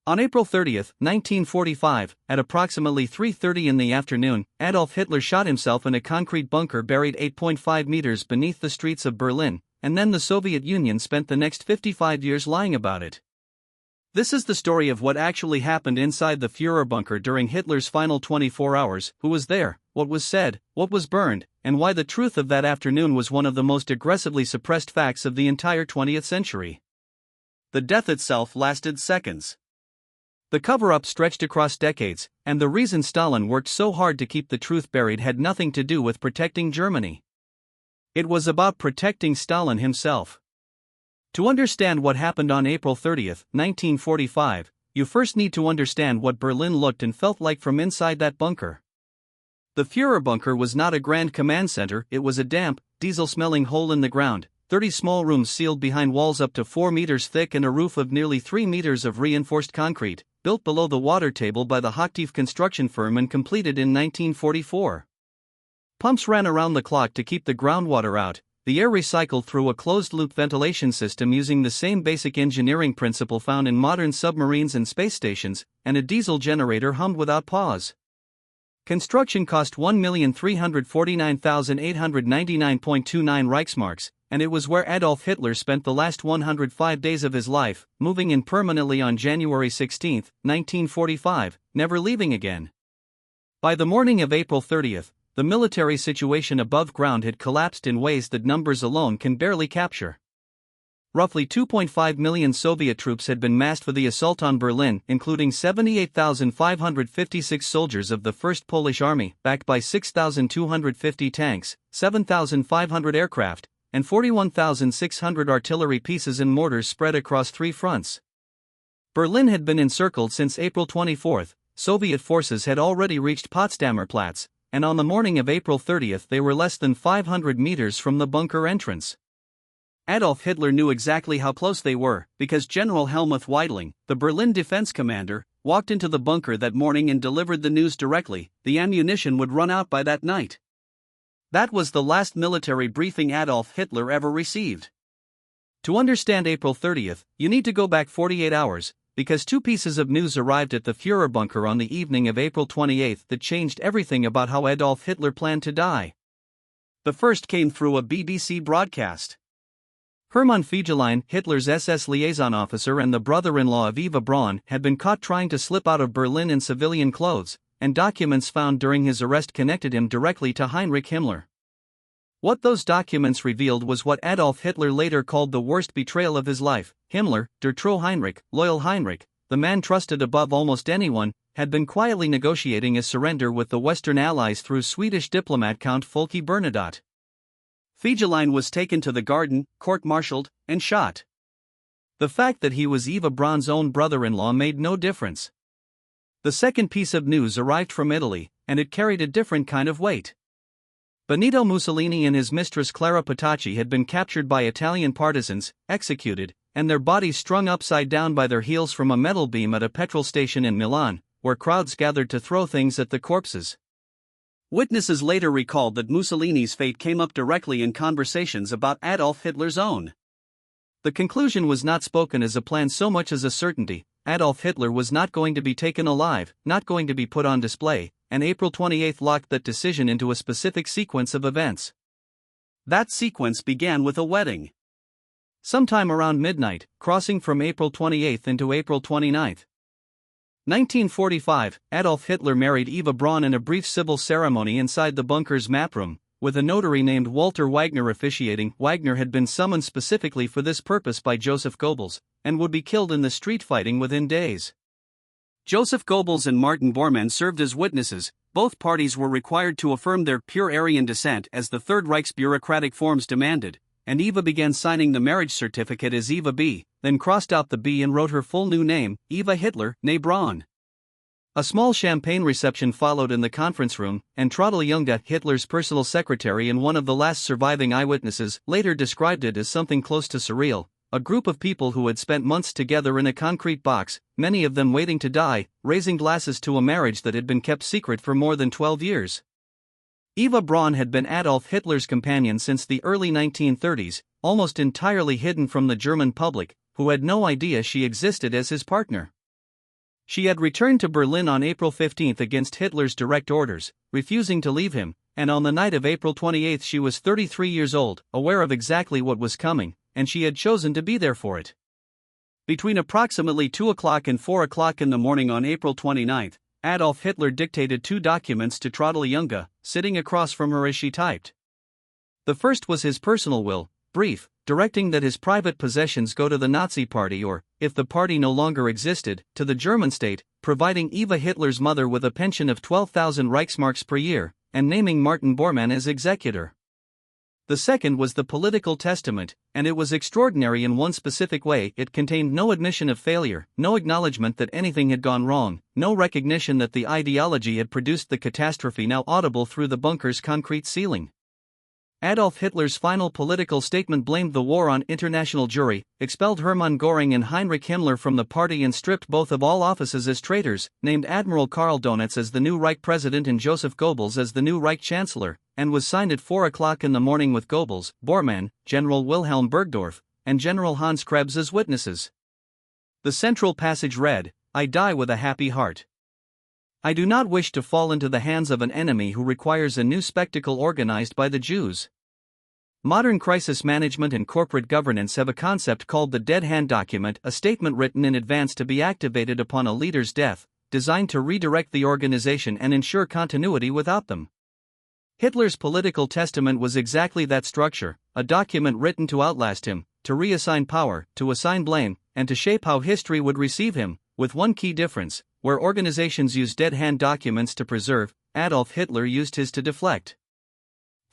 On April 30, 1945, at approximately 3:30 in the afternoon, Adolf Hitler shot himself in a concrete bunker buried 8.5 meters beneath the streets of Berlin, and then the Soviet Union spent the next 55 years lying about it. This is the story of what actually happened inside the Führerbunker during Hitler's final 24 hours, who was there, what was said, what was burned, and why the truth of that afternoon was one of the most aggressively suppressed facts of the entire 20th century. The death itself lasted seconds. The cover-up stretched across decades, and the reason Stalin worked so hard to keep the truth buried had nothing to do with protecting Germany. It was about protecting Stalin himself. To understand what happened on April 30, 1945, you first need to understand what Berlin looked and felt like from inside that bunker. The Führerbunker was not a grand command center, it was a damp, diesel-smelling hole in the ground, 30 small rooms sealed behind walls up to 4 meters thick and a roof of nearly 3 meters of reinforced concrete, built below the water table by the Hochtief construction firm and completed in 1944. Pumps ran around the clock to keep the groundwater out, the air recycled through a closed-loop ventilation system using the same basic engineering principle found in modern submarines and space stations, and a diesel generator hummed without pause. Construction cost 1,349,899.29 Reichsmarks, and it was where Adolf Hitler spent the last 105 days of his life, moving in permanently on January 16, 1945, never leaving again. By the morning of April 30, the military situation above ground had collapsed in ways that numbers alone can barely capture. Roughly 2.5 million Soviet troops had been massed for the assault on Berlin, including 78,556 soldiers of the 1st Polish Army, backed by 6,250 tanks, 7,500 aircraft, and 41,600 artillery pieces and mortars spread across 3 fronts. Berlin had been encircled since April 24. Soviet forces had already reached Potsdamer Platz, and on the morning of April 30 they were less than 500 meters from the bunker entrance. Adolf Hitler knew exactly how close they were, because General Helmuth Weidling, the Berlin defense commander, walked into the bunker that morning and delivered the news directly: the ammunition would run out by that night. That was the last military briefing Adolf Hitler ever received. To understand April 30, you need to go back 48 hours, because 2 pieces of news arrived at the Führerbunker on the evening of April 28 that changed everything about how Adolf Hitler planned to die. The first came through a BBC broadcast. Hermann Fegelein, Hitler's SS liaison officer and the brother-in-law of Eva Braun, had been caught trying to slip out of Berlin in civilian clothes, and documents found during his arrest connected him directly to Heinrich Himmler. What those documents revealed was what Adolf Hitler later called the worst betrayal of his life. Himmler, der Treu Heinrich, loyal Heinrich, the man trusted above almost anyone, had been quietly negotiating a surrender with the Western Allies through Swedish diplomat Count Folke Bernadotte. Fegelein was taken to the garden, court-martialed, and shot. The fact that he was Eva Braun's own brother-in-law made no difference. The second piece of news arrived from Italy, and it carried a different kind of weight. Benito Mussolini and his mistress Clara Petacci had been captured by Italian partisans, executed, and their bodies strung upside down by their heels from a metal beam at a petrol station in Milan, where crowds gathered to throw things at the corpses. Witnesses later recalled that Mussolini's fate came up directly in conversations about Adolf Hitler's own. The conclusion was not spoken as a plan so much as a certainty: Adolf Hitler was not going to be taken alive, not going to be put on display, and April 28 locked that decision into a specific sequence of events. That sequence began with a wedding. Sometime around midnight, crossing from April 28 into April 29. 1945, Adolf Hitler married Eva Braun in a brief civil ceremony inside the bunker's map room, with a notary named Walter Wagner officiating. Wagner had been summoned specifically for this purpose by Joseph Goebbels, and would be killed in the street fighting within days. Joseph Goebbels and Martin Bormann served as witnesses. Both parties were required to affirm their pure Aryan descent as the Third Reich's bureaucratic forms demanded, and Eva began signing the marriage certificate as Eva B., then crossed out the B and wrote her full new name, Eva Hitler, née Braun. A small champagne reception followed in the conference room, and Traudl Junge, Hitler's personal secretary and one of the last surviving eyewitnesses, later described it as something close to surreal: a group of people who had spent months together in a concrete box, many of them waiting to die, raising glasses to a marriage that had been kept secret for more than 12 years. Eva Braun had been Adolf Hitler's companion since the early 1930s, almost entirely hidden from the German public, who had no idea she existed as his partner. She had returned to Berlin on April 15 against Hitler's direct orders, refusing to leave him, and on the night of April 28 she was 33 years old, aware of exactly what was coming, and she had chosen to be there for it. Between approximately 2 o'clock and 4 o'clock in the morning on April 29, Adolf Hitler dictated 2 documents to Traudl Junge, sitting across from her as she typed. The first was his personal will, brief, directing that his private possessions go to the Nazi Party or, if the party no longer existed, to the German state, providing Eva Hitler's mother with a pension of 12,000 Reichsmarks per year, and naming Martin Bormann as executor. The second was the political testament, and it was extraordinary in one specific way. It contained no admission of failure, no acknowledgement that anything had gone wrong, no recognition that the ideology had produced the catastrophe now audible through the bunker's concrete ceiling. Adolf Hitler's final political statement blamed the war on international Jewry, expelled Hermann Göring and Heinrich Himmler from the party and stripped both of all offices as traitors, named Admiral Karl Donitz as the new Reich President and Joseph Goebbels as the new Reich Chancellor, and was signed at 4 o'clock in the morning with Goebbels, Bormann, General Wilhelm Burgdorf, and General Hans Krebs as witnesses. The central passage read, "I die with a happy heart. I do not wish to fall into the hands of an enemy who requires a new spectacle organized by the Jews." Modern crisis management and corporate governance have a concept called the dead hand document, a statement written in advance to be activated upon a leader's death, designed to redirect the organization and ensure continuity without them. Hitler's political testament was exactly that structure, a document written to outlast him, to reassign power, to assign blame, and to shape how history would receive him, with one key difference: where organizations use dead hand documents to preserve, Adolf Hitler used his to deflect.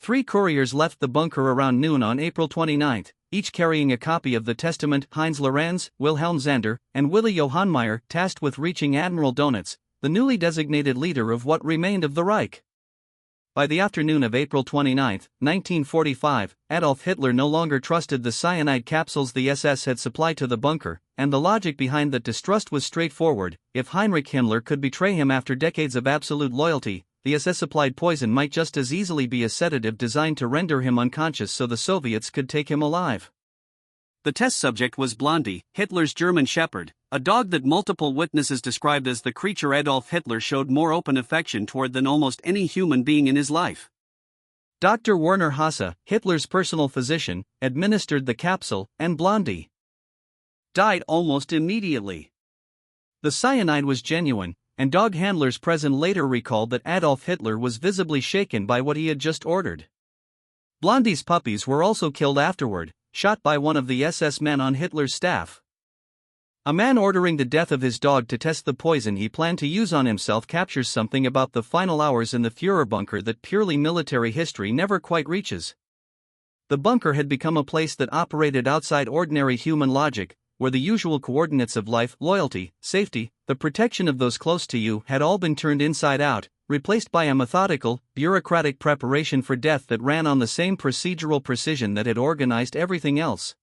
3 couriers left the bunker around noon on April 29, each carrying a copy of the testament. Heinz Lorenz, Wilhelm Zander, and Willy Johann Meyer, tasked with reaching Admiral Donitz, the newly designated leader of what remained of the Reich. By the afternoon of April 29, 1945, Adolf Hitler no longer trusted the cyanide capsules the SS had supplied to the bunker, and the logic behind that distrust was straightforward: if Heinrich Himmler could betray him after decades of absolute loyalty, the SS-supplied poison might just as easily be a sedative designed to render him unconscious so the Soviets could take him alive. The test subject was Blondie, Hitler's German Shepherd, a dog that multiple witnesses described as the creature Adolf Hitler showed more open affection toward than almost any human being in his life. Dr. Werner Hasse, Hitler's personal physician, administered the capsule, and Blondie died almost immediately. The cyanide was genuine, and dog handlers present later recalled that Adolf Hitler was visibly shaken by what he had just ordered. Blondie's puppies were also killed afterward, shot by one of the SS men on Hitler's staff. A man ordering the death of his dog to test the poison he planned to use on himself captures something about the final hours in the Führerbunker that purely military history never quite reaches. The bunker had become a place that operated outside ordinary human logic, where the usual coordinates of life, loyalty, safety, the protection of those close to you had all been turned inside out, replaced by a methodical, bureaucratic preparation for death that ran on the same procedural precision that had organized everything else.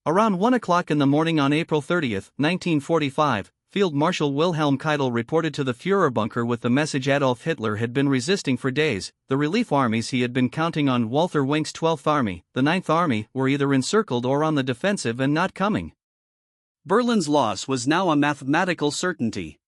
Around 1 o'clock in the morning on April 30, 1945, Field Marshal Wilhelm Keitel reported to the Führerbunker with the message Adolf Hitler had been resisting for days. The relief armies he had been counting on, Walther Wink's 12th Army, the 9th Army, were either encircled or on the defensive and not coming. Berlin's loss was now a mathematical certainty.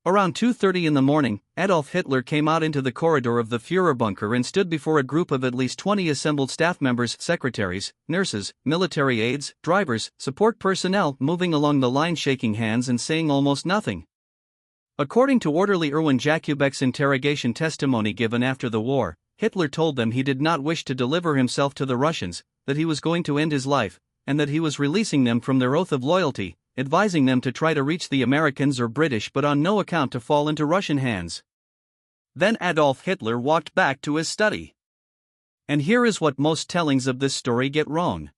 Around 2:30 in the morning, Adolf Hitler came out into the corridor of the Führerbunker and stood before a group of at least 20 assembled staff members, secretaries, nurses, military aides, drivers, support personnel, moving along the line shaking hands and saying almost nothing. According to orderly Erwin Jakubek's interrogation testimony given after the war, Hitler told them he did not wish to deliver himself to the Russians, that he was going to end his life, and that he was releasing them from their oath of loyalty, advising them to try to reach the Americans or British but on no account to fall into Russian hands. Then Adolf Hitler walked back to his study. And here is what most tellings of this story get wrong.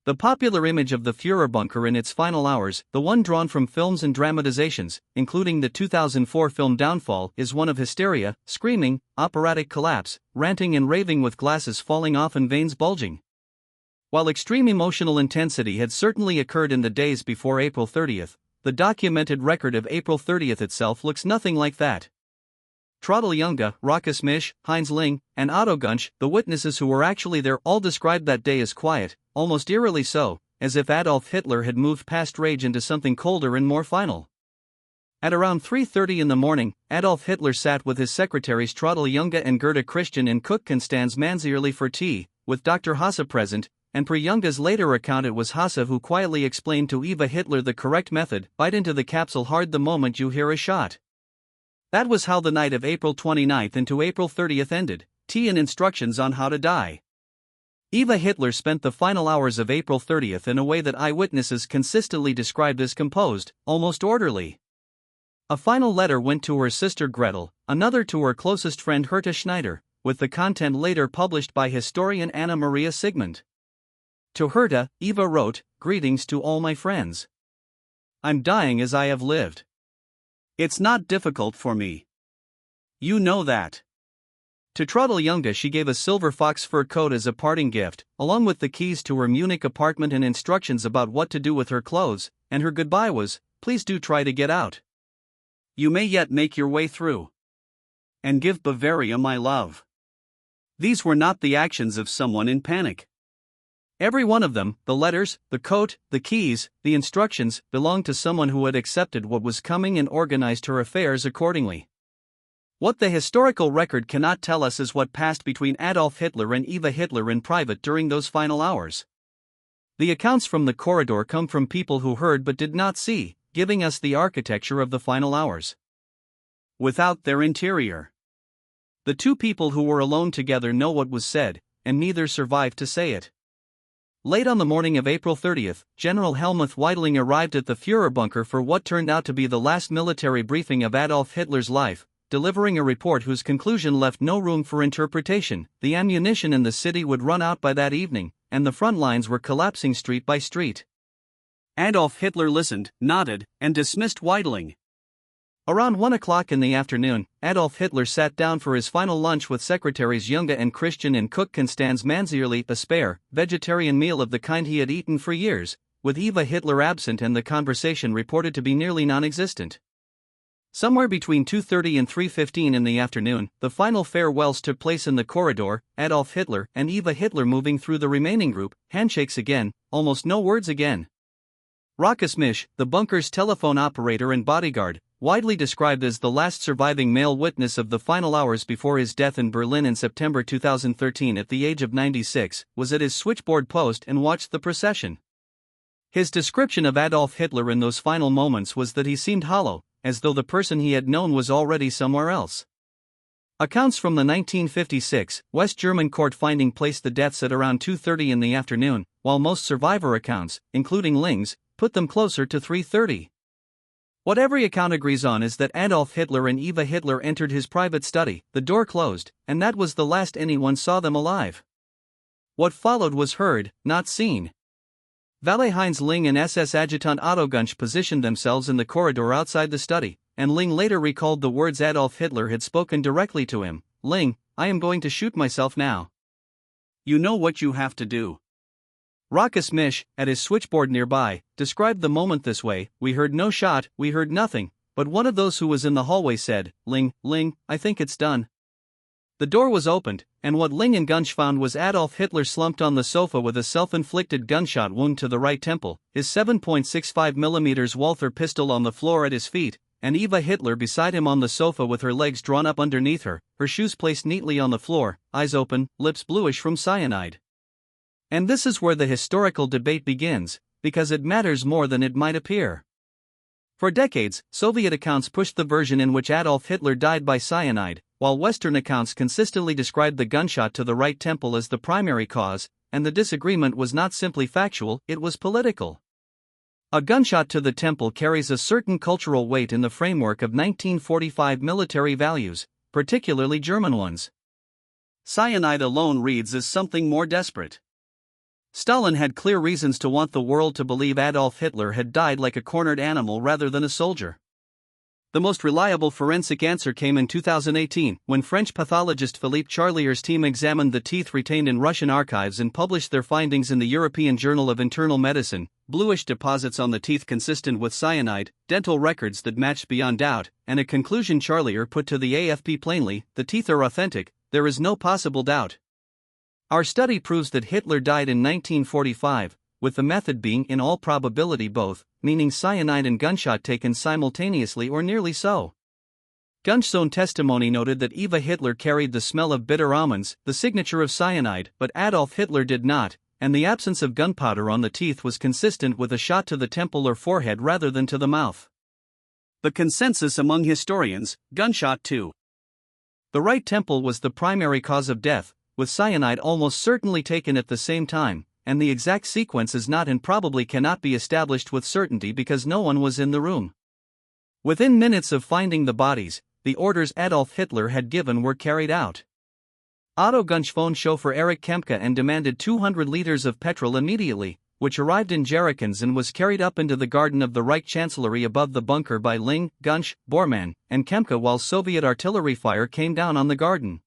The popular image of the Führerbunker in its final hours, the one drawn from films and dramatizations, including the 2004 film Downfall, is one of hysteria, screaming, operatic collapse, ranting and raving with glasses falling off and veins bulging. While extreme emotional intensity had certainly occurred in the days before April 30, the documented record of April 30 itself looks nothing like that. Traudl Junge, Rokas Misch, Heinz Ling, and Otto Gunsch, the witnesses who were actually there, all described that day as quiet, almost eerily so, as if Adolf Hitler had moved past rage into something colder and more final. At around 3:30 in the morning, Adolf Hitler sat with his secretaries Traudl Junge and Gerda Christian in Cook-Constanz Manzierli for tea, with Dr. Hasse present, and per Junge's later account it was Hasse who quietly explained to Eva Hitler the correct method: bite into the capsule hard the moment you hear a shot. That was how the night of April 29 into April 30 ended, tea and instructions on how to die. Eva Hitler spent the final hours of April 30 in a way that eyewitnesses consistently described as composed, almost orderly. A final letter went to her sister Gretel, another to her closest friend Herta Schneider, with the content later published by historian Anna Maria Sigmund. To Herta, Eva wrote, "Greetings to all my friends. I'm dying as I have lived. It's not difficult for me. You know that." To Traudl Junge she gave a silver fox fur coat as a parting gift, along with the keys to her Munich apartment and instructions about what to do with her clothes, and her goodbye was, "Please do try to get out. You may yet make your way through. And give Bavaria my love." These were not the actions of someone in panic. Every one of them, the letters, the coat, the keys, the instructions, belonged to someone who had accepted what was coming and organized her affairs accordingly. What the historical record cannot tell us is what passed between Adolf Hitler and Eva Hitler in private during those final hours. The accounts from the corridor come from people who heard but did not see, giving us the architecture of the final hours without their interior. The two people who were alone together know what was said, and neither survived to say it. Late on the morning of April 30, General Helmuth Weidling arrived at the Führerbunker for what turned out to be the last military briefing of Adolf Hitler's life, delivering a report whose conclusion left no room for interpretation. The ammunition in the city would run out by that evening, and the front lines were collapsing street by street. Adolf Hitler listened, nodded, and dismissed Weidling. Around 1 o'clock in the afternoon, Adolf Hitler sat down for his final lunch with secretaries Junge and Christian in Cook-Constanz Manzierli, a spare, vegetarian meal of the kind he had eaten for years, with Eva Hitler absent and the conversation reported to be nearly non-existent. Somewhere between 2:30 and 3:15 in the afternoon, the final farewells took place in the corridor, Adolf Hitler and Eva Hitler moving through the remaining group, handshakes again, almost no words again. Rokas Misch, the bunker's telephone operator and bodyguard, widely described as the last surviving male witness of the final hours before his death in Berlin in September 2013 at the age of 96, was at his switchboard post and watched the procession. His description of Adolf Hitler in those final moments was that he seemed hollow, as though the person he had known was already somewhere else. Accounts from the 1956 West German court finding placed the deaths at around 2:30 in the afternoon, while most survivor accounts, including Ling's, put them closer to 3:30. What every account agrees on is that Adolf Hitler and Eva Hitler entered his private study, the door closed, and that was the last anyone saw them alive. What followed was heard, not seen. Valet Heinz Ling and SS Adjutant Otto Gunsch positioned themselves in the corridor outside the study, and Ling later recalled the words Adolf Hitler had spoken directly to him: "Ling, I am going to shoot myself now. You know what you have to do." Rokas Misch, at his switchboard nearby, described the moment this way: "We heard no shot, we heard nothing, but one of those who was in the hallway said, 'Ling, I think it's done.'" The door was opened, and what Ling and Gunsch found was Adolf Hitler slumped on the sofa with a self-inflicted gunshot wound to the right temple, his 7.65mm Walther pistol on the floor at his feet, and Eva Hitler beside him on the sofa with her legs drawn up underneath her, her shoes placed neatly on the floor, eyes open, lips bluish from cyanide. And this is where the historical debate begins, because it matters more than it might appear. For decades, Soviet accounts pushed the version in which Adolf Hitler died by cyanide, while Western accounts consistently described the gunshot to the right temple as the primary cause, and the disagreement was not simply factual, it was political. A gunshot to the temple carries a certain cultural weight in the framework of 1945 military values, particularly German ones. Cyanide alone reads as something more desperate. Stalin had clear reasons to want the world to believe Adolf Hitler had died like a cornered animal rather than a soldier. The most reliable forensic answer came in 2018, when French pathologist Philippe Charlier's team examined the teeth retained in Russian archives and published their findings in the European Journal of Internal Medicine: bluish deposits on the teeth consistent with cyanide, dental records that matched beyond doubt, and a conclusion Charlier put to the AFP plainly: "The teeth are authentic, there is no possible doubt." Our study proves that Hitler died in 1945, with the method being in all probability both meaning cyanide and gunshot taken simultaneously or nearly so. Gunshot testimony noted that Eva Hitler carried the smell of bitter almonds, the signature of cyanide, but Adolf Hitler did not, and the absence of gunpowder on the teeth was consistent with a shot to the temple or forehead rather than to the mouth. The consensus among historians: gunshot to the right temple was the primary cause of death, with cyanide almost certainly taken at the same time, and the exact sequence is not and probably cannot be established with certainty because no one was in the room. Within minutes of finding the bodies, the orders Adolf Hitler had given were carried out. Otto Gunsch phoned chauffeur Erich Kempka and demanded 200 liters of petrol immediately, which arrived in jerrycans and was carried up into the garden of the Reich Chancellery above the bunker by Ling, Gunsch, Bormann, and Kempka while Soviet artillery fire came down on the garden.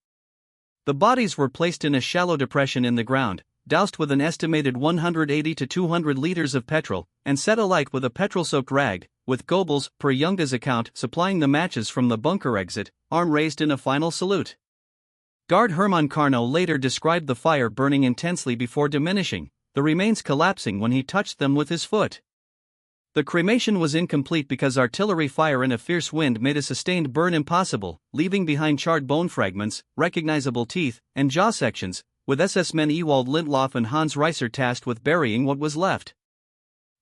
The bodies were placed in a shallow depression in the ground, doused with an estimated 180 to 200 liters of petrol, and set alight with a petrol-soaked rag, with Goebbels, per Junge's account, supplying the matches from the bunker exit, arm raised in a final salute. Guard Hermann Karnow later described the fire burning intensely before diminishing, the remains collapsing when he touched them with his foot. The cremation was incomplete because artillery fire and a fierce wind made a sustained burn impossible, leaving behind charred bone fragments, recognizable teeth, and jaw sections, with SS men Ewald Lindloff and Hans Reiser tasked with burying what was left.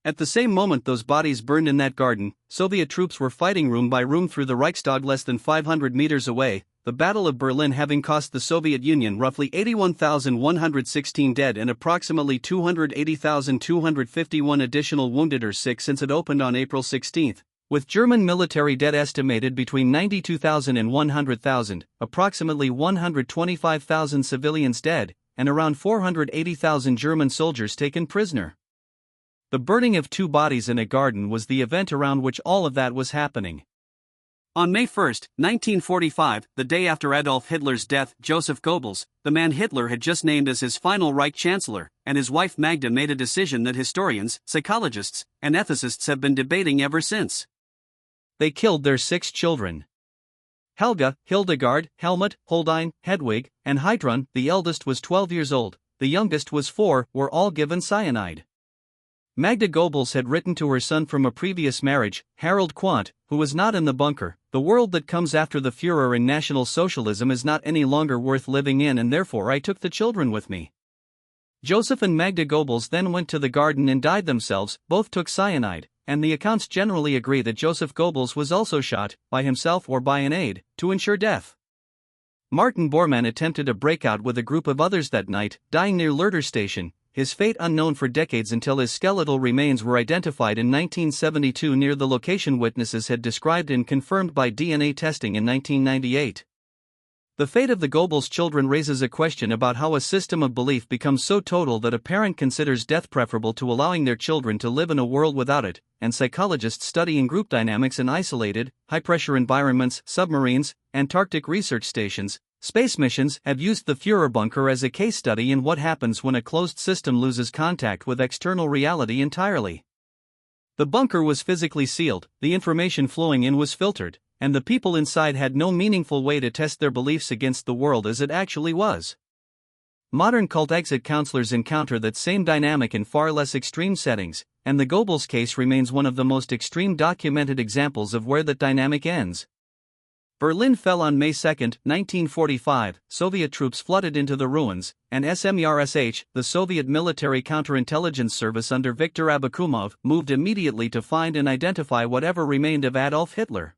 At the same moment those bodies burned in that garden, Soviet troops were fighting room by room through the Reichstag less than 500 meters away, the Battle of Berlin having cost the Soviet Union roughly 81,116 dead and approximately 280,251 additional wounded or sick since it opened on April 16, with German military dead estimated between 92,000 and 100,000, approximately 125,000 civilians dead, and around 480,000 German soldiers taken prisoner. The burning of two bodies in a garden was the event around which all of that was happening. On May 1, 1945, the day after Adolf Hitler's death, Joseph Goebbels, the man Hitler had just named as his final Reich Chancellor, and his wife Magda made a decision that historians, psychologists, and ethicists have been debating ever since. They killed their 6 children. Helga, Hildegard, Helmut, Holdine, Hedwig, and Heidrun, the eldest was 12 years old, the youngest was 4, were all given cyanide. Magda Goebbels had written to her son from a previous marriage, Harold Quandt, who was not in the bunker: "The world that comes after the Führer and National Socialism is not any longer worth living in, and therefore I took the children with me." Joseph and Magda Goebbels then went to the garden and died themselves, both took cyanide, and the accounts generally agree that Joseph Goebbels was also shot, by himself or by an aide, to ensure death. Martin Bormann attempted a breakout with a group of others that night, dying near Lueder Station, his fate unknown for decades until his skeletal remains were identified in 1972 near the location witnesses had described and confirmed by DNA testing in 1998. The fate of the Goebbels children raises a question about how a system of belief becomes so total that a parent considers death preferable to allowing their children to live in a world without it, and psychologists studying group dynamics in isolated, high-pressure environments, submarines, Antarctic research stations, space missions have used the Führerbunker as a case study in what happens when a closed system loses contact with external reality entirely. The bunker was physically sealed, the information flowing in was filtered, and the people inside had no meaningful way to test their beliefs against the world as it actually was. Modern cult exit counselors encounter that same dynamic in far less extreme settings, and the Goebbels case remains one of the most extreme documented examples of where that dynamic ends. Berlin fell on May 2, 1945, Soviet troops flooded into the ruins, and SMERSH, the Soviet military counterintelligence service under Viktor Abakumov, moved immediately to find and identify whatever remained of Adolf Hitler.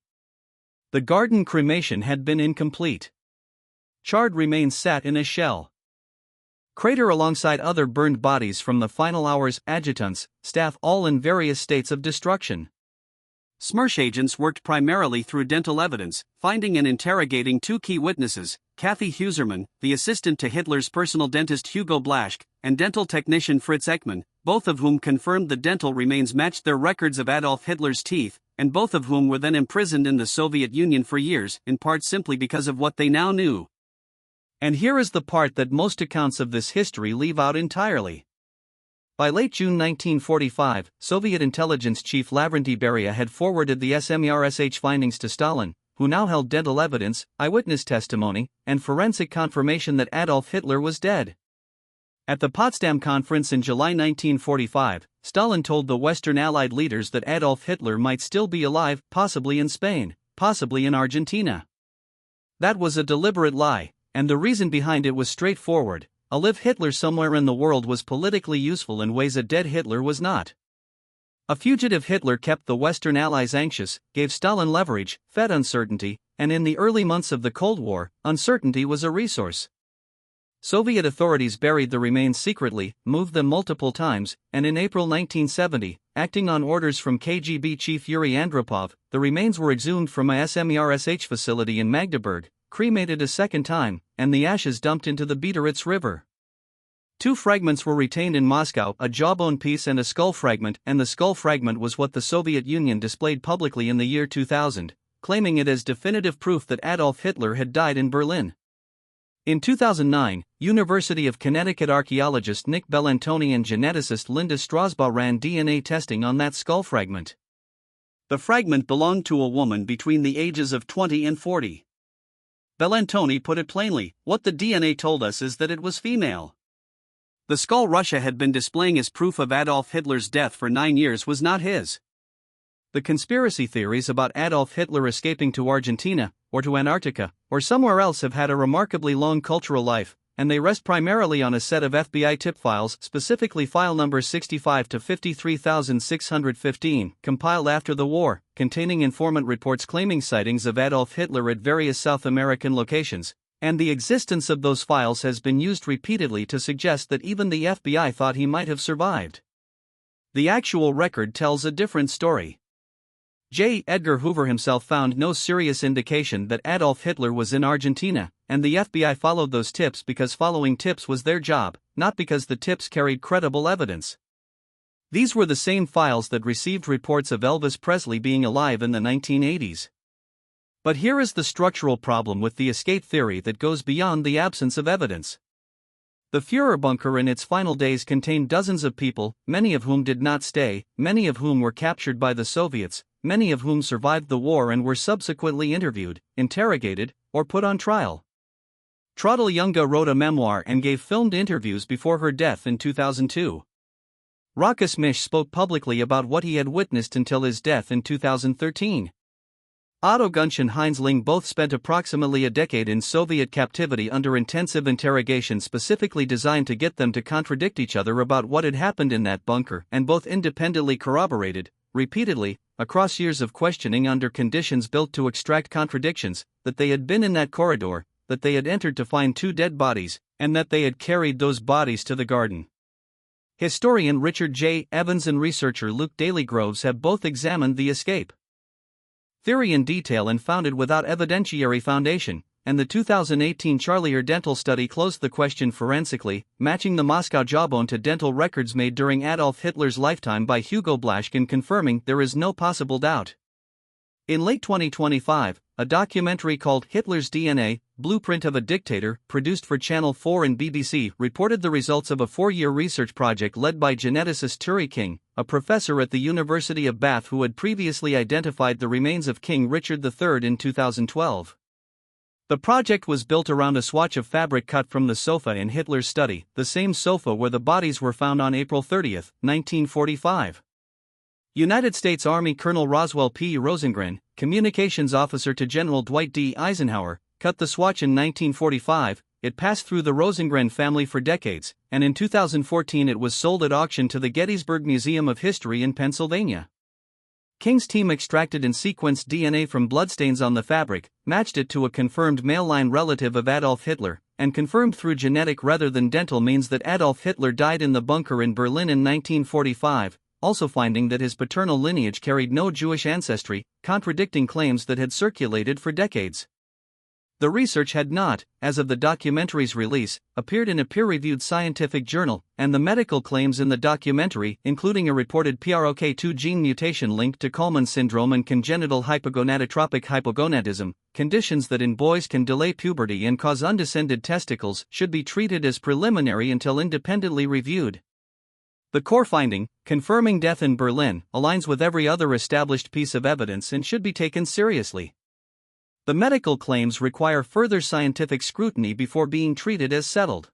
The garden cremation had been incomplete. Charred remains sat in a shell crater alongside other burned bodies from the final hours, adjutants, staff all in various states of destruction. SMERSH agents worked primarily through dental evidence, finding and interrogating 2 key witnesses, Kathy Husermann, the assistant to Hitler's personal dentist Hugo Blaschke, and dental technician Fritz Ekman, both of whom confirmed the dental remains matched their records of Adolf Hitler's teeth, and both of whom were then imprisoned in the Soviet Union for years, in part simply because of what they now knew. And here is the part that most accounts of this history leave out entirely. By late June 1945, Soviet intelligence chief Lavrentiy Beria had forwarded the SMERSH findings to Stalin, who now held dental evidence, eyewitness testimony, and forensic confirmation that Adolf Hitler was dead. At the Potsdam Conference in July 1945, Stalin told the Western Allied leaders that Adolf Hitler might still be alive, possibly in Spain, possibly in Argentina. That was a deliberate lie, and the reason behind it was straightforward: a live Hitler somewhere in the world was politically useful in ways a dead Hitler was not. A fugitive Hitler kept the Western Allies anxious, gave Stalin leverage, fed uncertainty, and in the early months of the Cold War, uncertainty was a resource. Soviet authorities buried the remains secretly, moved them multiple times, and in April 1970, acting on orders from KGB chief Yuri Andropov, the remains were exhumed from a SMERSH facility in Magdeburg, cremated a second time, and the ashes dumped into the Biederitz River. 2 fragments were retained in Moscow, a jawbone piece and a skull fragment, and the skull fragment was what the Soviet Union displayed publicly in the year 2000, claiming it as definitive proof that Adolf Hitler had died in Berlin. In 2009, University of Connecticut archaeologist Nick Bellantoni and geneticist Linda Strasbaugh ran DNA testing on that skull fragment. The fragment belonged to a woman between the ages of 20 and 40. Bellantoni put it plainly: what the DNA told us is that it was female. The skull Russia had been displaying as proof of Adolf Hitler's death for 9 years was not his. The conspiracy theories about Adolf Hitler escaping to Argentina, or to Antarctica, or somewhere else have had a remarkably long cultural life, and they rest primarily on a set of FBI tip files, specifically file numbers 65 to 53615, compiled after the war, containing informant reports claiming sightings of Adolf Hitler at various South American locations, and the existence of those files has been used repeatedly to suggest that even the FBI thought he might have survived. The actual record tells a different story. J. Edgar Hoover himself found no serious indication that Adolf Hitler was in Argentina, and the FBI followed those tips because following tips was their job, not because the tips carried credible evidence. These were the same files that received reports of Elvis Presley being alive in the 1980s. But here is the structural problem with the escape theory that goes beyond the absence of evidence. The Führerbunker in its final days contained dozens of people, many of whom did not stay, many of whom were captured by the Soviets, many of whom survived the war and were subsequently interviewed, interrogated, or put on trial. Traudl Junge wrote a memoir and gave filmed interviews before her death in 2002. Rokas Mish spoke publicly about what he had witnessed until his death in 2013. Otto Gunshot and Heinz Ling both spent approximately a decade in Soviet captivity under intensive interrogation specifically designed to get them to contradict each other about what had happened in that bunker, and both independently corroborated, repeatedly, across years of questioning under conditions built to extract contradictions, that they had been in that corridor, that they had entered to find 2 dead bodies, and that they had carried those bodies to the garden. Historian Richard J. Evans and researcher Luke Daly-Groves have both examined the escape theory in detail and found it without evidentiary foundation, and the 2018 Charlier dental study closed the question forensically, matching the Moscow jawbone to dental records made during Adolf Hitler's lifetime by Hugo Blaschke and confirming there is no possible doubt. In late 2025, a documentary called Hitler's DNA, Blueprint of a Dictator, produced for Channel 4 and BBC, reported the results of a 4-year research project led by geneticist Turi King, a professor at the University of Bath who had previously identified the remains of King Richard III in 2012. The project was built around a swatch of fabric cut from the sofa in Hitler's study, the same sofa where the bodies were found on April 30, 1945. United States Army Colonel Roswell P. Rosengren, communications officer to General Dwight D. Eisenhower, cut the swatch in 1945. It passed through the Rosengren family for decades, and in 2014 it was sold at auction to the Gettysburg Museum of History in Pennsylvania. King's team extracted and sequenced DNA from bloodstains on the fabric, matched it to a confirmed male line relative of Adolf Hitler, and confirmed through genetic rather than dental means that Adolf Hitler died in the bunker in Berlin in 1945, also finding that his paternal lineage carried no Jewish ancestry, contradicting claims that had circulated for decades. The research had not, as of the documentary's release, appeared in a peer-reviewed scientific journal, and the medical claims in the documentary, including a reported PROK2 gene mutation linked to Kallmann syndrome and congenital hypogonadotropic hypogonadism, conditions that in boys can delay puberty and cause undescended testicles, should be treated as preliminary until independently reviewed. The core finding, confirming death in Berlin, aligns with every other established piece of evidence and should be taken seriously. The medical claims require further scientific scrutiny before being treated as settled.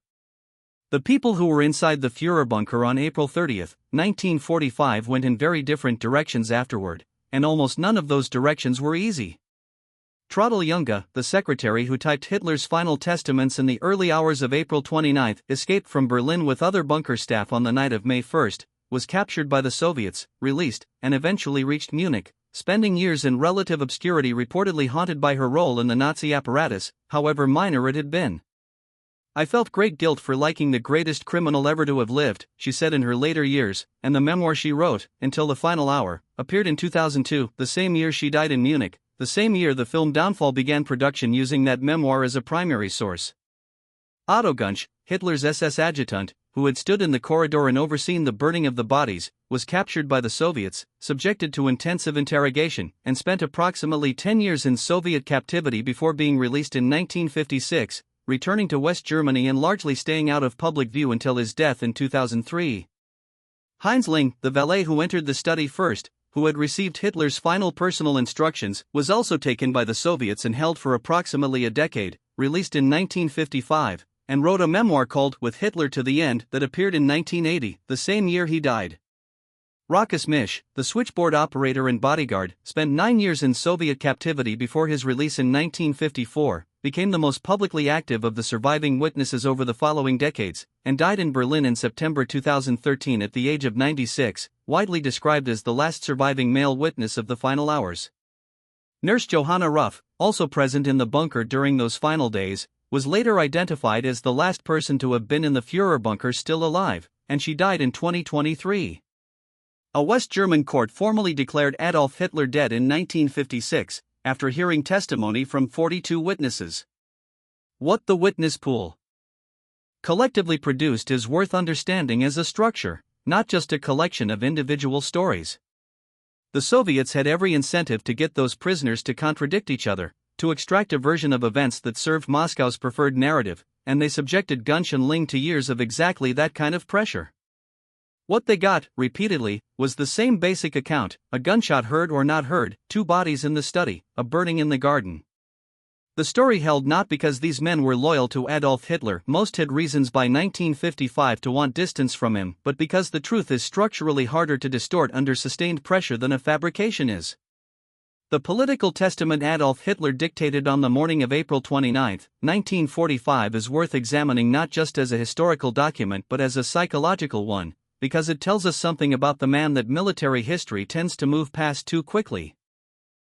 The people who were inside the Führerbunker on April 30, 1945 went in very different directions afterward, and almost none of those directions were easy. Trottel Junge, the secretary who typed Hitler's final testaments in the early hours of April 29, escaped from Berlin with other bunker staff on the night of May 1, was captured by the Soviets, released, and eventually reached Munich, spending years in relative obscurity, reportedly haunted by her role in the Nazi apparatus, however minor it had been. "I felt great guilt for liking the greatest criminal ever to have lived," she said in her later years, and the memoir she wrote, Until the Final Hour, appeared in 2002, the same year she died in Munich, the same year the film Downfall began production using that memoir as a primary source. Otto Gunsch, Hitler's SS adjutant, who had stood in the corridor and overseen the burning of the bodies, was captured by the Soviets, subjected to intensive interrogation, and spent approximately 10 years in Soviet captivity before being released in 1956, returning to West Germany and largely staying out of public view until his death in 2003. Heinz Ling, the valet who entered the study first, who had received Hitler's final personal instructions, was also taken by the Soviets and held for approximately a decade, released in 1955, and wrote a memoir called With Hitler to the End that appeared in 1980, the same year he died. Rokas Mish, the switchboard operator and bodyguard, spent 9 years in Soviet captivity before his release in 1954, became the most publicly active of the surviving witnesses over the following decades, and died in Berlin in September 2013 at the age of 96, widely described as the last surviving male witness of the final hours. Nurse Johanna Ruff, also present in the bunker during those final days, was later identified as the last person to have been in the Führerbunker still alive, and she died in 2023. A West German court formally declared Adolf Hitler dead in 1956, after hearing testimony from 42 witnesses. What the witness pool collectively produced is worth understanding as a structure, not just a collection of individual stories. The Soviets had every incentive to get those prisoners to contradict each other, to extract a version of events that served Moscow's preferred narrative, and they subjected Gunsch and Ling to years of exactly that kind of pressure. What they got, repeatedly, was the same basic account: a gunshot heard or not heard, 2 bodies in the study, a burning in the garden. The story held not because these men were loyal to Adolf Hitler, most had reasons by 1955 to want distance from him, but because the truth is structurally harder to distort under sustained pressure than a fabrication is. The political testament Adolf Hitler dictated on the morning of April 29, 1945 is worth examining not just as a historical document but as a psychological one, because it tells us something about the man that military history tends to move past too quickly.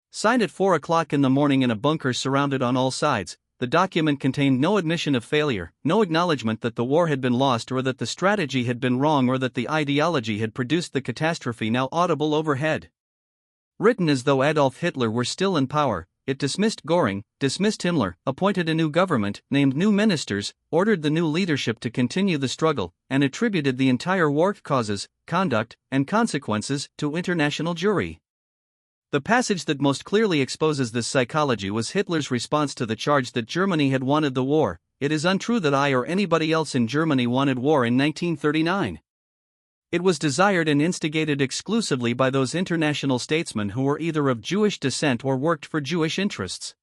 Signed at 4 o'clock in the morning in a bunker surrounded on all sides, the document contained no admission of failure, no acknowledgement that the war had been lost or that the strategy had been wrong or that the ideology had produced the catastrophe now audible overhead. Written as though Adolf Hitler were still in power, it dismissed Göring, dismissed Himmler, appointed a new government, named new ministers, ordered the new leadership to continue the struggle, and attributed the entire war causes, conduct, and consequences to international jury. The passage that most clearly exposes this psychology was Hitler's response to the charge that Germany had wanted the war. "It is untrue that I or anybody else in Germany wanted war in 1939. It was desired and instigated exclusively by those international statesmen who were either of Jewish descent or worked for Jewish interests."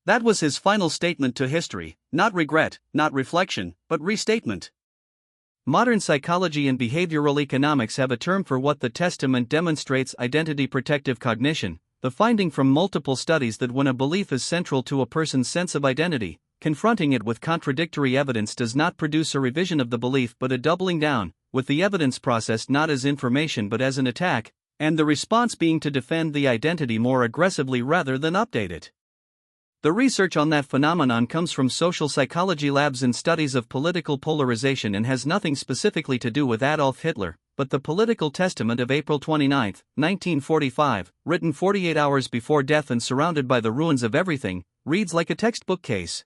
That was his final statement to history, not regret, not reflection, but restatement. Modern psychology and behavioral economics have a term for what the testament demonstrates: identity protective cognition, the finding from multiple studies that when a belief is central to a person's sense of identity, confronting it with contradictory evidence does not produce a revision of the belief but a doubling down, with the evidence processed not as information but as an attack, and the response being to defend the identity more aggressively rather than update it. The research on that phenomenon comes from social psychology labs and studies of political polarization and has nothing specifically to do with Adolf Hitler, but the political testament of April 29, 1945, written 48 hours before death and surrounded by the ruins of everything, reads like a textbook case.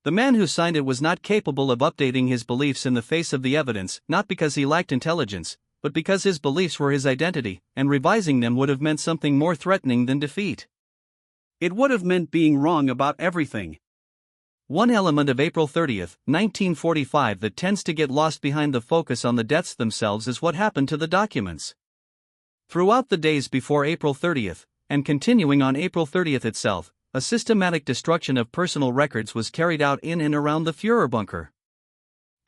The man who signed it was not capable of updating his beliefs in the face of the evidence, not because he lacked intelligence, but because his beliefs were his identity, and revising them would have meant something more threatening than defeat. It would have meant being wrong about everything. One element of April 30, 1945 that tends to get lost behind the focus on the deaths themselves is what happened to the documents. Throughout the days before April 30, and continuing on April 30 itself, a systematic destruction of personal records was carried out in and around the Führerbunker.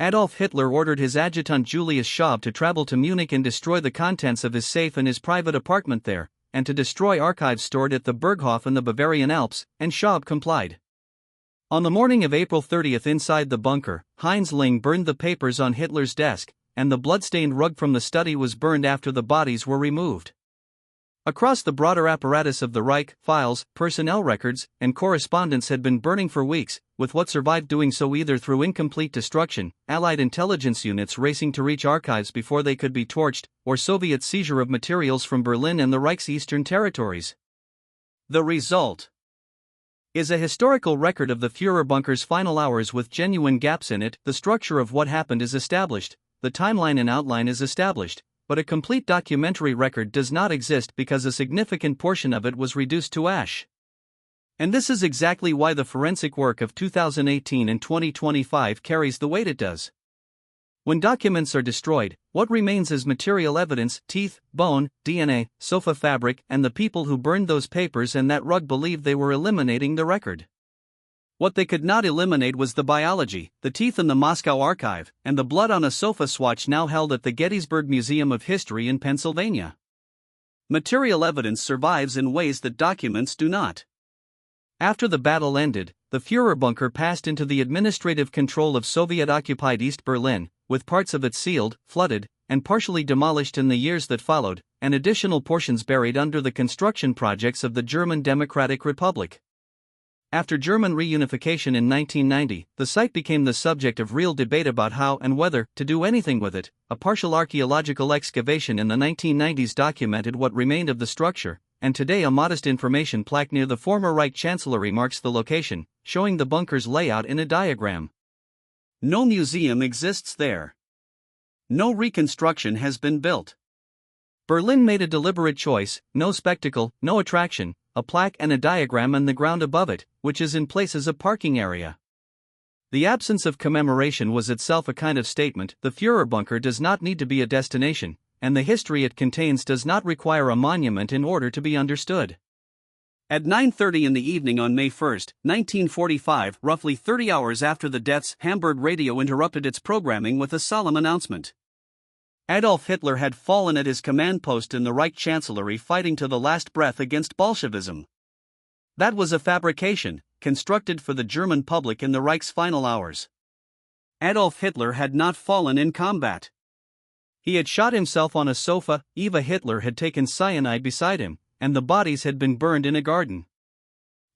Adolf Hitler ordered his adjutant Julius Schaub to travel to Munich and destroy the contents of his safe in his private apartment there, and to destroy archives stored at the Berghof in the Bavarian Alps, and Schaub complied. On the morning of April 30th, inside the bunker, Heinz Ling burned the papers on Hitler's desk, and the blood-stained rug from the study was burned after the bodies were removed. Across the broader apparatus of the Reich, files, personnel records, and correspondence had been burning for weeks, with what survived doing so either through incomplete destruction, Allied intelligence units racing to reach archives before they could be torched, or Soviet seizure of materials from Berlin and the Reich's eastern territories. The result is a historical record of the Führerbunker's final hours with genuine gaps in it. The structure of what happened is established, the timeline and outline is established, but a complete documentary record does not exist because a significant portion of it was reduced to ash. And this is exactly why the forensic work of 2018 and 2025 carries the weight it does. When documents are destroyed, what remains is material evidence: teeth, bone, DNA, sofa fabric, and the people who burned those papers and that rug believed they were eliminating the record. What they could not eliminate was the biology, the teeth in the Moscow archive, and the blood on a sofa swatch now held at the Gettysburg Museum of History in Pennsylvania. Material evidence survives in ways that documents do not. After the battle ended, the Führerbunker passed into the administrative control of Soviet-occupied East Berlin, with parts of it sealed, flooded, and partially demolished in the years that followed, and additional portions buried under the construction projects of the German Democratic Republic. After German reunification in 1990, the site became the subject of real debate about how and whether to do anything with it. A partial archaeological excavation in the 1990s documented what remained of the structure, and today a modest information plaque near the former Reich Chancellery marks the location, showing the bunker's layout in a diagram. No museum exists there. No reconstruction has been built. Berlin made a deliberate choice: no spectacle, no attraction, a plaque and a diagram and the ground above it, which is in place as a parking area. The absence of commemoration was itself a kind of statement: the Führerbunker does not need to be a destination, and the history it contains does not require a monument in order to be understood. At 9:30 in the evening on May 1, 1945, roughly 30 hours after the deaths, Hamburg radio interrupted its programming with a solemn announcement. Adolf Hitler had fallen at his command post in the Reich Chancellery, fighting to the last breath against Bolshevism. That was a fabrication, constructed for the German public in the Reich's final hours. Adolf Hitler had not fallen in combat. He had shot himself on a sofa. Eva Hitler had taken cyanide beside him, and the bodies had been burned in a garden.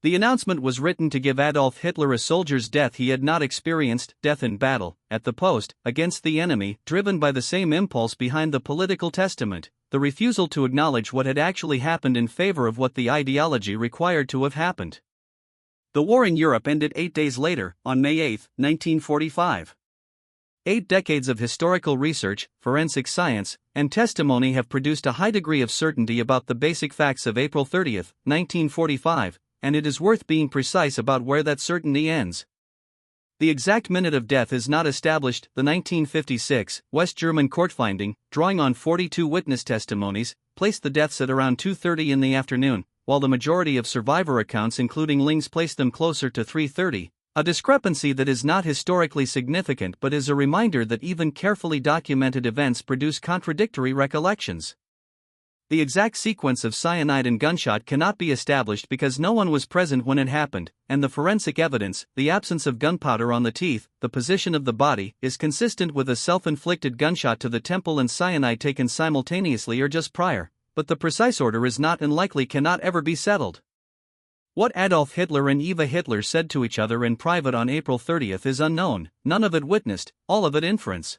The announcement was written to give Adolf Hitler a soldier's death he had not experienced, death in battle, at the post, against the enemy, driven by the same impulse behind the political testament, the refusal to acknowledge what had actually happened in favor of what the ideology required to have happened. The war in Europe ended 8 days later, on May 8, 1945. 8 decades of historical research, forensic science, and testimony have produced a high degree of certainty about the basic facts of April 30, 1945, and it is worth being precise about where that certainty ends. The exact minute of death is not established. The 1956 West German court finding, drawing on 42 witness testimonies, placed the deaths at around 2:30 in the afternoon, while the majority of survivor accounts, including Ling's, placed them closer to 3:30. A discrepancy that is not historically significant but is a reminder that even carefully documented events produce contradictory recollections. The exact sequence of cyanide and gunshot cannot be established because no one was present when it happened, and the forensic evidence, the absence of gunpowder on the teeth, the position of the body, is consistent with a self-inflicted gunshot to the temple and cyanide taken simultaneously or just prior, but the precise order is not and likely cannot ever be settled. What Adolf Hitler and Eva Hitler said to each other in private on April 30 is unknown, none of it witnessed, all of it inference.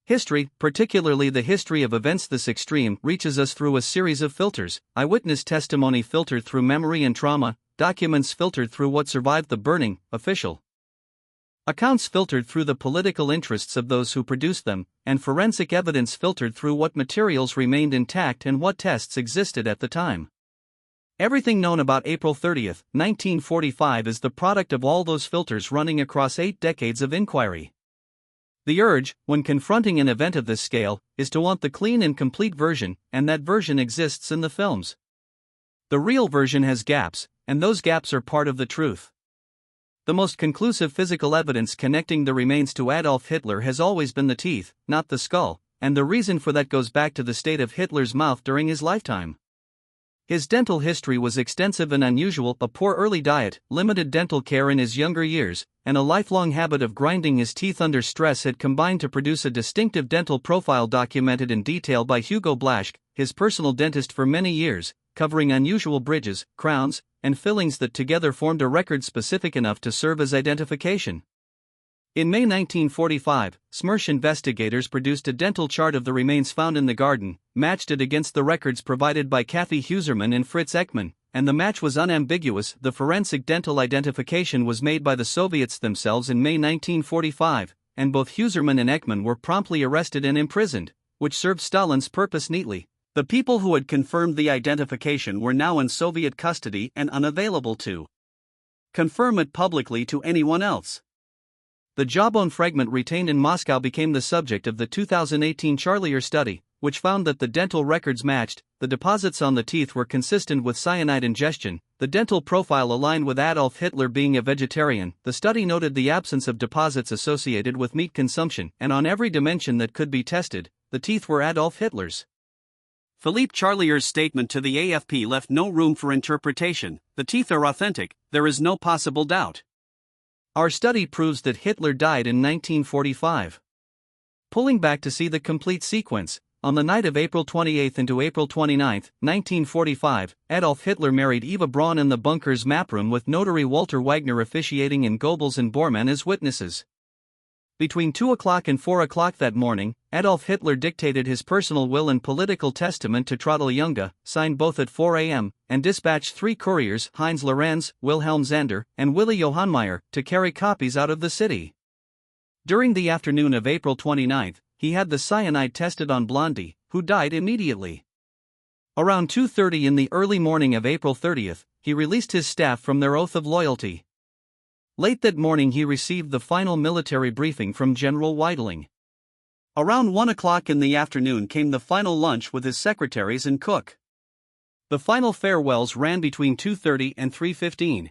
History, particularly the history of events this extreme, reaches us through a series of filters: eyewitness testimony filtered through memory and trauma, documents filtered through what survived the burning, official accounts filtered through the political interests of those who produced them, and forensic evidence filtered through what materials remained intact and what tests existed at the time. Everything known about April 30, 1945 is the product of all those filters running across 8 decades of inquiry. The urge, when confronting an event of this scale, is to want the clean and complete version, and that version exists in the films. The real version has gaps, and those gaps are part of the truth. The most conclusive physical evidence connecting the remains to Adolf Hitler has always been the teeth, not the skull, and the reason for that goes back to the state of Hitler's mouth during his lifetime. His dental history was extensive and unusual. A poor early diet, limited dental care in his younger years, and a lifelong habit of grinding his teeth under stress had combined to produce a distinctive dental profile documented in detail by Hugo Blaschke, his personal dentist for many years, covering unusual bridges, crowns, and fillings that together formed a record specific enough to serve as identification. In May 1945, Smersh investigators produced a dental chart of the remains found in the garden, matched it against the records provided by Kathy Huserman and Fritz Ekman, and the match was unambiguous. The forensic dental identification was made by the Soviets themselves in May 1945, and both Huserman and Ekman were promptly arrested and imprisoned, which served Stalin's purpose neatly. The people who had confirmed the identification were now in Soviet custody and unavailable to confirm it publicly to anyone else. The jawbone fragment retained in Moscow became the subject of the 2018 Charlier study, which found that the dental records matched, the deposits on the teeth were consistent with cyanide ingestion, the dental profile aligned with Adolf Hitler being a vegetarian. The study noted the absence of deposits associated with meat consumption, and on every dimension that could be tested, the teeth were Adolf Hitler's. Philippe Charlier's statement to the AFP left no room for interpretation. The teeth are authentic, there is no possible doubt. Our study proves that Hitler died in 1945. Pulling back to see the complete sequence, on the night of April 28 into April 29, 1945, Adolf Hitler married Eva Braun in the bunker's map room with notary Walter Wagner officiating and Goebbels and Bormann as witnesses. Between 2 o'clock and 4 o'clock that morning, Adolf Hitler dictated his personal will and political testament to Traudl Junge, signed both at 4 a.m., and dispatched 3 couriers, Heinz Lorenz, Wilhelm Zander, and Willy Johannmeyer, to carry copies out of the city. During the afternoon of April 29, he had the cyanide tested on Blondie, who died immediately. Around 2:30 in the early morning of April 30, he released his staff from their oath of loyalty. Late that morning he received the final military briefing from General Weidling. Around 1 o'clock in the afternoon came the final lunch with his secretaries and cook. The final farewells ran between 2:30 and 3:15.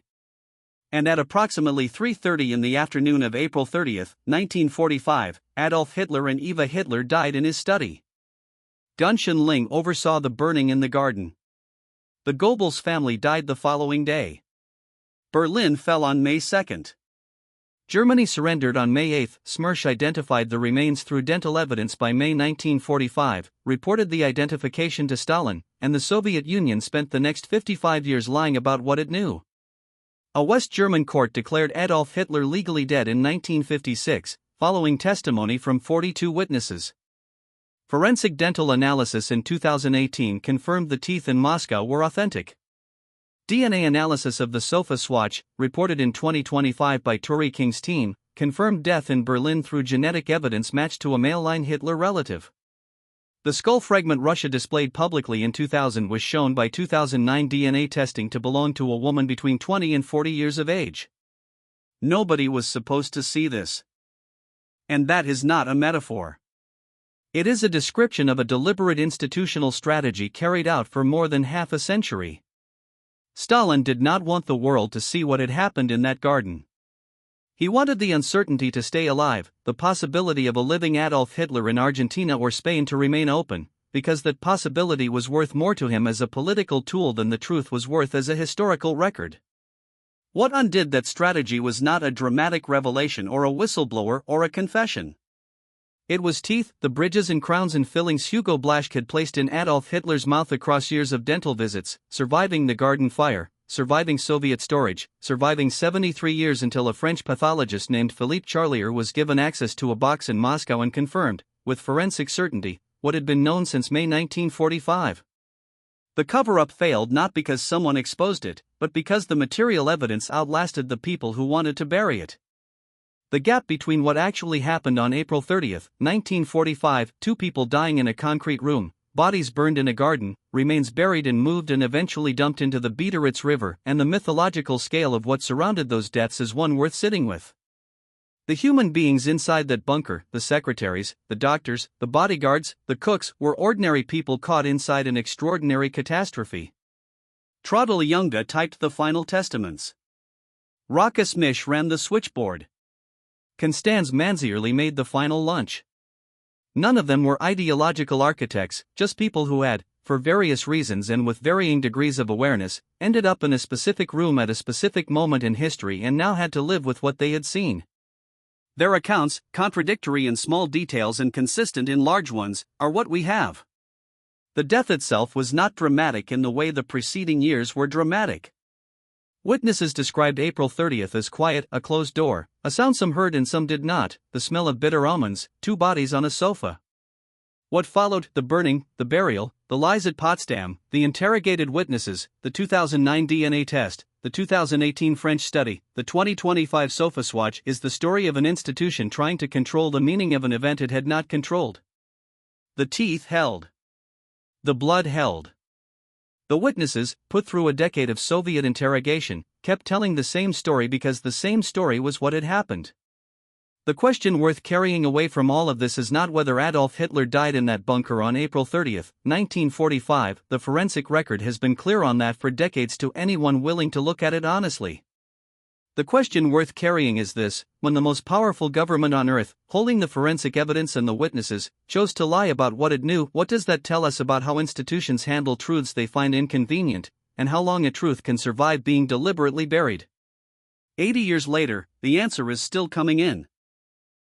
And at approximately 3:30 in the afternoon of April 30, 1945, Adolf Hitler and Eva Hitler died in his study. Gun Ling oversaw the burning in the garden. The Goebbels family died the following day. Berlin fell on May 2. Germany surrendered on May 8. Smersh identified the remains through dental evidence by May 1945, reported the identification to Stalin, and the Soviet Union spent the next 55 years lying about what it knew. A West German court declared Adolf Hitler legally dead in 1956, following testimony from 42 witnesses. Forensic dental analysis in 2018 confirmed the teeth in Moscow were authentic. DNA analysis of the sofa swatch, reported in 2025 by Tori King's team, confirmed death in Berlin through genetic evidence matched to a male-line Hitler relative. The skull fragment Russia displayed publicly in 2000 was shown by 2009 DNA testing to belong to a woman between 20 and 40 years of age. Nobody was supposed to see this. And that is not a metaphor. It is a description of a deliberate institutional strategy carried out for more than half a century. Stalin did not want the world to see what had happened in that garden. He wanted the uncertainty to stay alive, the possibility of a living Adolf Hitler in Argentina or Spain to remain open, because that possibility was worth more to him as a political tool than the truth was worth as a historical record. What undid that strategy was not a dramatic revelation or a whistleblower or a confession. It was teeth, the bridges and crowns and fillings Hugo Blaschke had placed in Adolf Hitler's mouth across years of dental visits, surviving the garden fire, surviving Soviet storage, surviving 73 years until a French pathologist named Philippe Charlier was given access to a box in Moscow and confirmed, with forensic certainty, what had been known since May 1945. The cover-up failed not because someone exposed it, but because the material evidence outlasted the people who wanted to bury it. The gap between what actually happened on April 30, 1945, 2 people dying in a concrete room, bodies burned in a garden, remains buried and moved and eventually dumped into the Biederitz River, and the mythological scale of what surrounded those deaths is one worth sitting with. The human beings inside that bunker, the secretaries, the doctors, the bodyguards, the cooks, were ordinary people caught inside an extraordinary catastrophe. Traudl Junge typed the final testaments. Raka Smish ran the switchboard. Constans Manzierli made the final lunch. None of them were ideological architects, just people who had, for various reasons and with varying degrees of awareness, ended up in a specific room at a specific moment in history and now had to live with what they had seen. Their accounts, contradictory in small details and consistent in large ones, are what we have. The death itself was not dramatic in the way the preceding years were dramatic. Witnesses described April 30th as quiet, a closed door, a sound some heard and some did not, the smell of bitter almonds, 2 bodies on a sofa. What followed, the burning, the burial, the lies at Potsdam, the interrogated witnesses, the 2009 DNA test, the 2018 French study, the 2025 sofa swatch is the story of an institution trying to control the meaning of an event it had not controlled. The teeth held. The blood held. The witnesses, put through a decade of Soviet interrogation, kept telling the same story because the same story was what had happened. The question worth carrying away from all of this is not whether Adolf Hitler died in that bunker on April 30, 1945, the forensic record has been clear on that for decades to anyone willing to look at it honestly. The question worth carrying is this: when the most powerful government on earth, holding the forensic evidence and the witnesses, chose to lie about what it knew, what does that tell us about how institutions handle truths they find inconvenient, and how long a truth can survive being deliberately buried? 80 years later, the answer is still coming in.